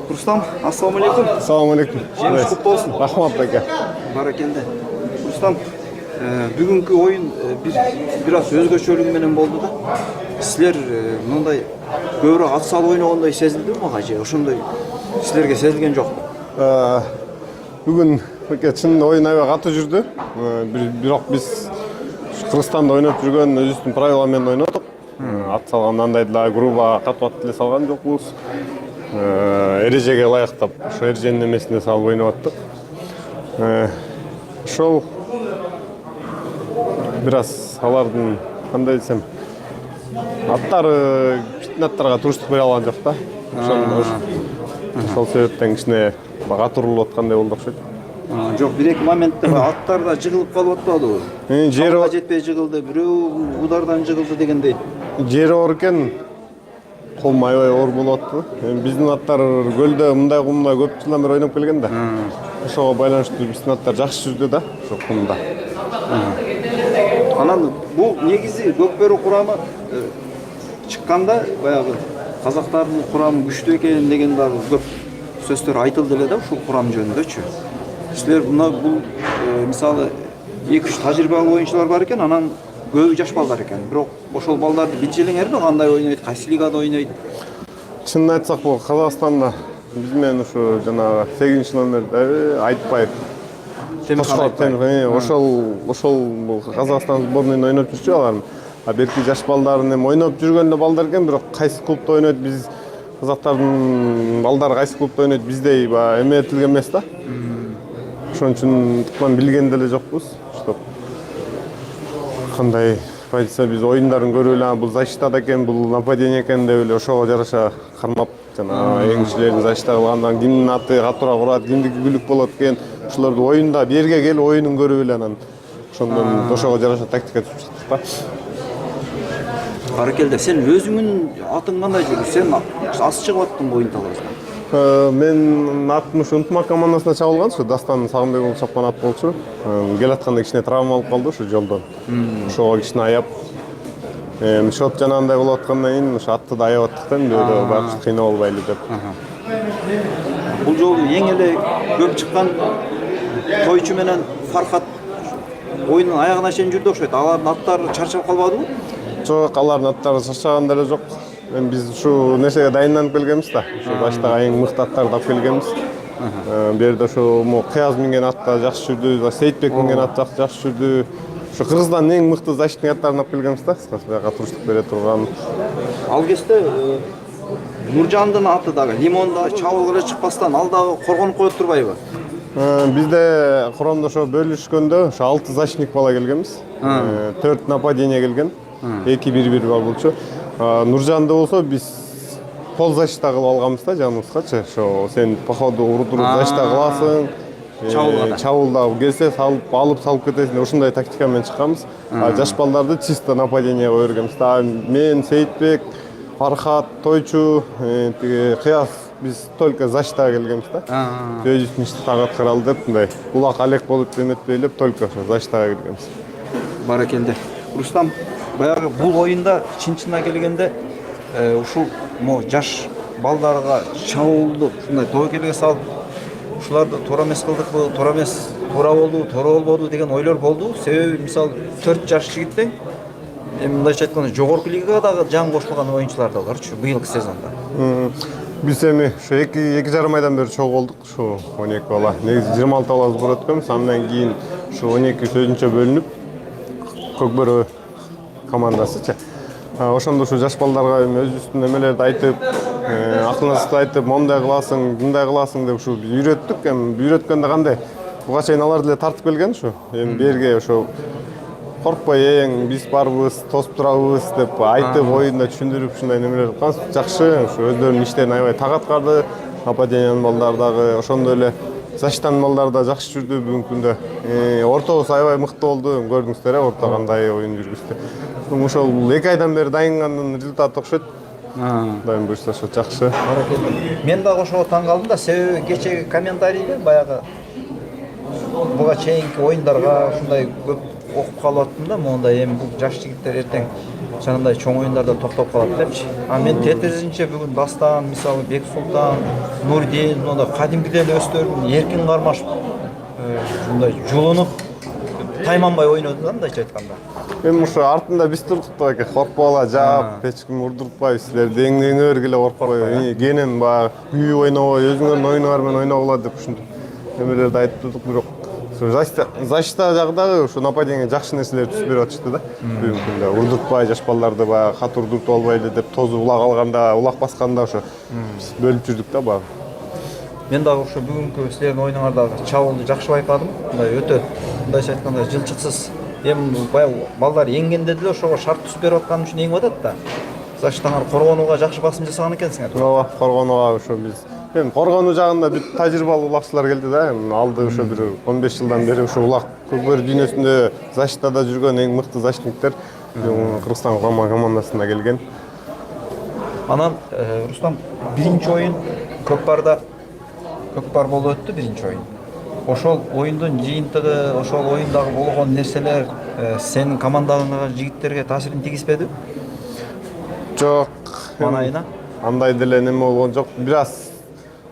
Рустам, ассалаумалейкум. Ассалаумалейкум. Жеңіс құтты болсын. Рахмат бәке. Баракелді. Рустам, бүгінгі ойын biraz өзгөчөлүгү менен болду да. Силер мындай көбүрөөк ат салып ойногондой сезилди мага же ошондой силерге сезилген жокпу? Бүгүн бәке чын ойын аябай катуу жүрдү. Бирок биз Кыргызстанда ойноп жүргөн өзүбүздүн правила менен ойнодук. Ат салганда андай деле грубо катып деле салган жокпуз. Эрежеге ылайыктап, ошо эреженин эмесине салып ойноп аттык. Ошол biraz алардын кандай десем аттары аттарга туруштук бере алган жок да. Ошол себептен кичине катурулуп аткандай болду окшойт. Жок, бир-эки моментте аттар да жыгылып калып атпадыбы? Жери жетпей жыгылды, бирөө удардан жыгылды дегендей. Жери оор экен, колум аябай оор болуп аттı. Биздин аттар көлдө мындай кумда көп жылдан бери ойноп келген да. Ошого байланыштуу биздин аттар жакшы жүрдү да, ошо кумда. Анан бул негизи көкбөрү курамы чыкканда баягы казактардын курамы күчтүү экен деген дагы көп сөздөр айтылды эле да ушул курам жөнүндөчү. Силер бул мисалы 2-3 тажрыйбалуу оюнчулар бар экен, анан көбү жаш балдар экен. Бирок ошол балдарды билжелеңерби, кандай ойнойт, кайсы лигада ойнойт? Чынын айтсак, бул Казакстанда биз менен ушу жанагы 8 номерде айтпай ошол Казакстан сборныйын ойноп жүрчү алар. Берки жаш балдарын эми ойноп жүргөн эле балдар экен, бирок кайсы клубда ойнойт, биз казактардын балдары кайсы клубда ойнойт биздей эметилген эмес да. Ошон үчүн тукман билген деле жокпуз. Кандай айтса биз оюндарын көрүп эле бул защита экен, бул нападение экен деп эле ошого жараша кармап жана эңчилердин защита кылгандан кимдин аты катуураак урат, кимдики күлүк болот экен, ошолорду оюнда берге келип оюнун көрүп эле анан ошондон ошого жараша тактика түзүп чыктык да. Баракелде, сен өзүңүн атың кандай жүрдү? Сен ас чыгып аттың оюн талабысына. Мен атым ушу Унтмак командасына чабылган, ушу Дастан Сагынбеков чапкан ат болчу. Келатканда кичине травма алып калды ушу жолдон. Ошого кичине аяп. Шот жанагындай болуп аткандан кийин ушу атты да аябап аттык да, бирөө баары кыйнап албайлы деп. Бул жолу эң эле көп чыккан Тойчу менен Фархат оюндун аягына чейин жүрдү окшойт. Алардын аттары чарчап калбадыбы? Жок, алардын аттары чарчаган деле жок. Биз ушу нерсеге дайынданып келгенбиз да. Ушу баштагы эң мыкты аттарды алып келгенбиз. Бу жерде ушу Кыяз минген ат да жакшы жүрдү, Сейитбек минген ат жакшы жүрдү. Ушу Кыргыздан эң мыкты защитник аттарын алып келгенбиз да. Бияка туруштук бере турган. Ал кезде Нуржандын аты дагы Лимонда чабыл эле чыкпастан ал дагы коргонуп коет турбайбы? Бизде курамда ошо бөлүшкөндө ошо 6 защитник бала келгенбиз. 4 нападение келген. 2-1-1 бар болчу. Нуржанды болсо биз пол защита кылып алганбыз да жаныбызгачы. Ошо сен по ходу урдуруп защита кыласың. Чабылда келсе алып салып кетесиң. Ошондой тактика менен чыкканбыз. Жаш балдарды чисто нападение кое бергенбиз. Мен, Сейитбек, Фархат, Тойчу, Кыяз биз только защитага келгенбиз да. Өзүбүздүн ишти так аткаралы деп мындай улак алек болуп эметпей эле только ошо защитага келгенбиз. Баракелде. Рустам, баягы бул оюнда чын-чынына келгенде ушул жаш балдарга чабуулду ушундай тобокелге салып ушуларды туура эмес кылдыкпы, туура эмес, туура болду, туура болбоду деген ойлор болду. Себеби мисалы 4 жаш жигиттен эми мындайча айтканда жогорку лигага дагы жан кошулган оюнчулар да барчу быйылкы сезондо. Биз эми ушу 2,5 айдан бери чогуу болдук, ушу 12 бала. Негизи 26 бала сбор өткөнбүз, андан кийин ушу 12 сөзүнчө бөлүнүп Көкбөрү командасычы. Ошондо ушу жаш балдарга өзүбүздүн эмелерди айтып, акыл-насыхат айтып, мондай кыласың, мындай кыласың деп ушу үйрөттүк. Эми үйрөткөндө кандай? Буга чейин алар деле тартып келген ушу. Эми берге ошо коркпой, биз барбыз, тосуп турабыз деп айтып, оюнда түшүндүрүп ушундай немелер кылганбыз. Жакшы, ушу өздөрүнүн иштерин аябай так аткарды. Нападениянын балдары дагы ошондой эле защитанын балдары да жакшы жүрдү бүгүнкү күндө. Ортобуз аябай мыкты болду, көрдүңүздөр, орто кандай оюн жүргүздү. Ошол 2 айдан бери дайынгандын результаты окшойт. Дайын буюрса ошо жакшы. Мен дагы ошого таң калдым да, себеби кечеги комментарийде баягы буга чейинки оюндарга ушундай көп окуп калып аттым да, мондай эми бул жаш жигиттер эртең жанагындай чоң оюндарда токтоп калат депчи. А мен тетиринче бүгүн Дастан, мисалы Бексултан, Нурдин, мындай кадимкиден өстөрүн эркин кармашып, мындай жулунуп, тайманбай ойноду да, мындайча айтканда. Эми ушу артында биз турдук да эке, коркпогула жаап, эч ким урдуртпай, силер деңдеңе бергиле коркпой. Кенен баягы күйүп ойнобой, өзүңөрдүн оюңар менен ойногула деп ушинтип эмелерди айтып турдук, бирок защита жагдагы ушу нападение жакшы нерселер түз берип атышты да. Бүгүнкү күндө урдуртпай, жаш балдарды баягы кат урдуртуп албайлы деп тозу улак алганда, улак басканда ошо бөлүп жүрдүк да баягы. Мен дагы ошо бүгүнкү силердин оюнуңардагы чабуулду жакшы байкадым. Мындай өтө, мындайча айтканда жылчыксыз. Эми баягы балдар эңгенде деле ошого шарт түзүп берип аткан үчүн эңип атат да. Заштаңар коргонууга жакшы басым жасаган экенсиңер. Ооба, коргонууга ошо биз. Эми коргонуу жагында бүт тажрыйбалуу улакчылар келди да. Эми алды ошо бир 15 жылдан бери ошо улак көкбөр дүйнөсүндө защитада жүргөн эң мыкты защитниктер Кыргызстан курама командасына келген. Анан Рустам биринчи оюн Көкпарда Көкпар болуп өттү биринчи оюн. Ошол оюндун жыйынтыгы, ошол оюндагы болгон нерселер сенин командаңдагы жигиттерге таасирин тийгизбеди? Жок. Манайына? Андай деле неме болгон жок. Бир аз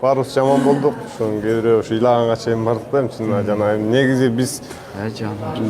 баарыбыз жаман болдук. Ошон кээ бирөө ошо ыйлаганга чейин бардык да. Чын жана негизи биз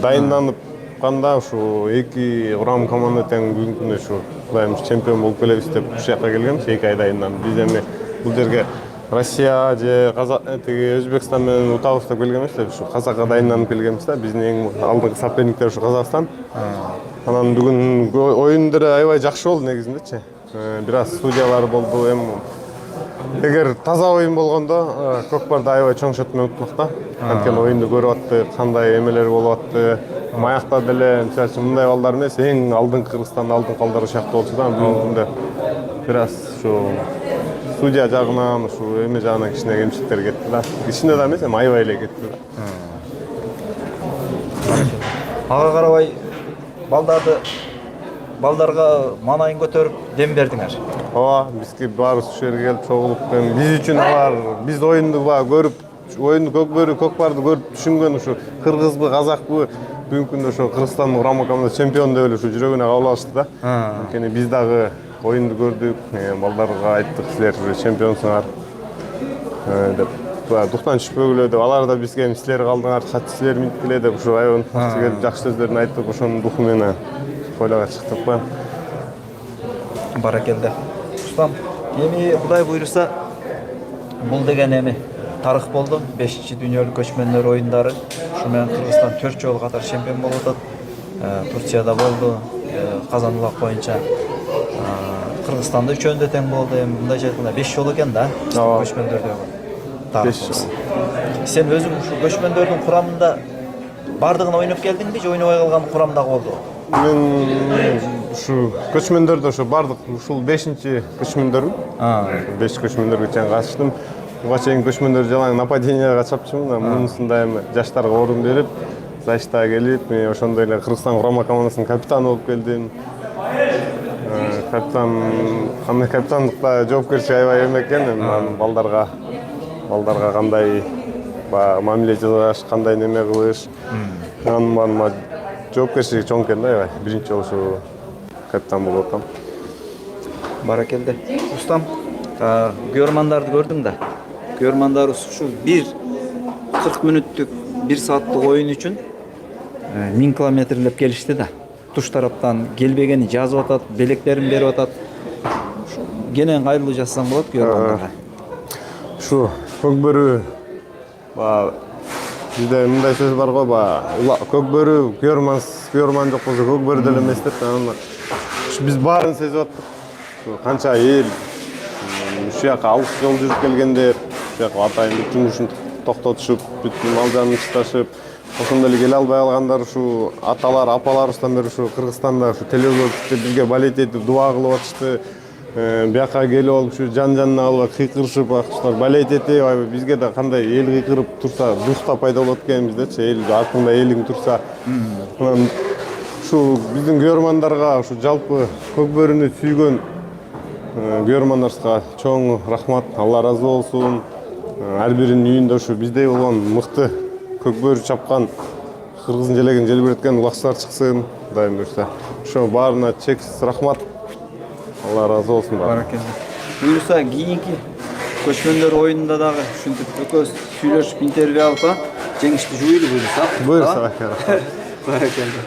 дайынданып канда ушу эки урам команда тең бүгүнкү күндө ушу Кудайым чемпион болуп келебиз деп ушул жака келгенбиз 2 ай дайынданып. Биз эми бул жерге Россия же Өзбекстан менен утабыз деп келген эмес, ушу Казакка дайынданып келгенбиз да. Биздин эң алдыңкы соперниктер ушу Казакстан. Анан бүгүн оюн деле аябай жакшы болду негизиндечи. Бир аз судьялар болду. Эми эгер таза оюн болгондо Көкпарда аябай чоң счет менен уттук да. Анткени оюнду көрүп аттык, кандай эмелер болуп атты. Маякта деле мисалы үчүн мындай балдар эмес, эң алдыңкы Кыргызстандын алдыңкы балдары сыяктуу болчу да. Бүгүнкү күндө бир аз ушу судья жагынан, ушу эме жагынан кичине кемчиликтер кетти да. Кичине да эмес, аябай эле кетти да. Ага карабай балдарга манайын көтөрүп дем бердиңер. Ооба, бизге баарыбыз ушул жерге келип чогулуп, биз үчүн алар биз оюнду көрүп, оюнду Көкпарды көрүп түшүнгөн ушу кыргызбы, казакпы, бүгүнкү күндө ошо Кыргызстандын урама командасы чемпион деп эле ушу жүрөгүнө кабыл алышты да. Анткени биз дагы оюнду көрдүк, балдарга айттык, силер чемпионсуңар деп. Дуктан түшпөгүлө деп, алар да бизге силер калдыңар, силер минткиле деп ушу аябай ынтымактуу келип жакшы сөздөрүн айттык, ошонун духу менен койлого чыктык да. Баракелде. Рустам, эми Кудай буйруса, бул деген эми тарых болду. 5-чи дүйнөлүк көчмөндөр оюндары. Ушу менен Кыргызстан 4 жолу катар чемпион болуп атат. Турцияда болду, Казан-Улак боюнча. Кыргызстанда 3-өндө тең болду. Эми мындайча айтканда 5 жолу экен да, көчмөндөрдөгү. 5 жол. Сен өзүң ушу көчмөндөрдүн курамында бардыгын ойноп келдиңби же ойнобой калган курамдагы болду? Мен ушу көчмөндөрдө ошо бардык, ушул 5-чи көчмөндөрүм. 5 көчмөндөргө чейин катыштым. Буга чейин көчмөндөр жалаң нападенияга чапчымын, мунусунда эми жаштарга орун берип, защитага келип, мен ошондой эле Кыргызстан курама командасынын капитаны болуп келдим. Капитандыкта жоопкерчилик аябай эме экен, балдарга кандай мамиле жасаш, кандай неме кылыш, анын баарына жоопкерчилиги чоң экен да, аябай. Биринчи жолу ушу капитан болуп аткам. Баракелде. Рустам, көрмандарды көрдүң да. Көрмандарыбыз ушул 40 мүнөттүк, 1 сааттык оюн үчүн 1000 километрлеп келишти да. Туш тараптан келбегени жазып атат, белектерин берип атат. Кенен кайрылуу жасасаң болот көрмандарга. Ушу көкбөрү бизде мындай сөз бар го, көкбөрү көрман жок болсо көкбөрү деле эмес деп. Биз баарын сезип аттык. Канча эл ушул жака алыс жол жүрүп келгендер, ушул жака атайын жумушун токтотушуп, бүт мал жанын ташташып, ошондой эле келе албай калгандар ушу аталар, апаларыбыздан бери ушу Кыргызстанда ушу телевизордо бизге балет этип, дуа кылып атышты. Бияка келип алып ушу жан-жанына алып кыйкырышып, ушулар балет этип, бизге да кандай эл кыйкырып турса, дух да пайда болот экен биздечи, эл артыңда элиң турса. Анан ушу биздин көрөрмандарга, ушу жалпы көкбөрүнү сүйгөн көрөрмандарыбызга чоң рахмат, Алла ыраазы болсун. Ар биринин үйүндө ушу биздей болгон мыкты көкбөрү чапкан, кыргыздын желегин желбиреткен улакчылар чыксын, Кудайым буйруса. Ошо баарына чексиз рахмат. Алла разы болсун баарына. Баракелде. Буюрса кийинки көчмөндөр оюнунда дагы ушинтип экөөбүз сүйлөшүп интервью алып, жеңиштүү жуйлу буюрса. Буюрса. Баракелде.